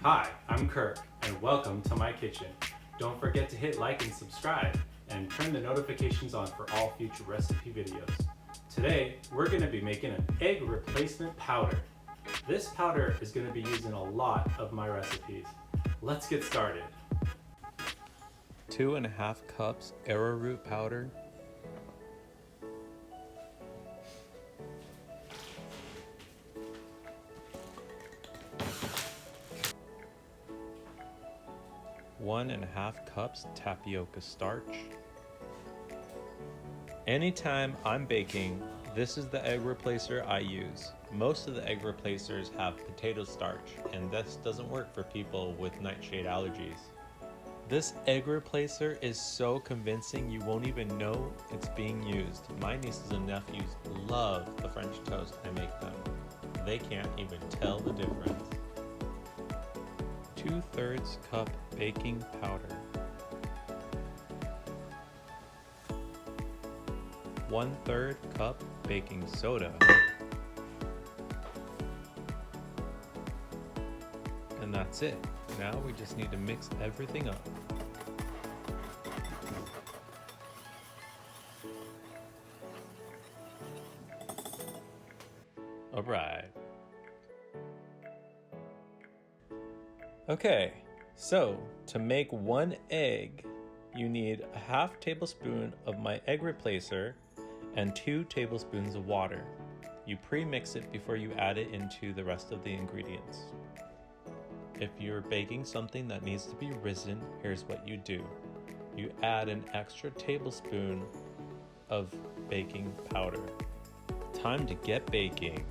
Hi, I'm Kirk, and welcome to my kitchen. Don't forget to hit like and subscribe, and turn the notifications on for all future recipe videos. Today, we're going to be making an egg replacement powder. This powder is going to be used in a lot of my recipes. Let's get started. 2.5 cups arrowroot powder, 1.5 cups tapioca starch. Anytime I'm baking, this is the egg replacer I use. Most of the egg replacers have potato starch, and this doesn't work for people with nightshade allergies. This egg replacer is so convincing you won't even know it's being used. My nieces and nephews love the French toast I make them. They can't even tell the difference. 2/3 cup baking powder. 1/3 cup baking soda. And that's it. Now we just need to mix everything up. All right. Okay, so to make 1 egg, you need a 1/2 tablespoon of my egg replacer and 2 tablespoons of water. You pre-mix it before you add it into the rest of the ingredients. If you're baking something that needs to be risen, here's what you do. You add an extra tablespoon of baking powder. Time to get baking.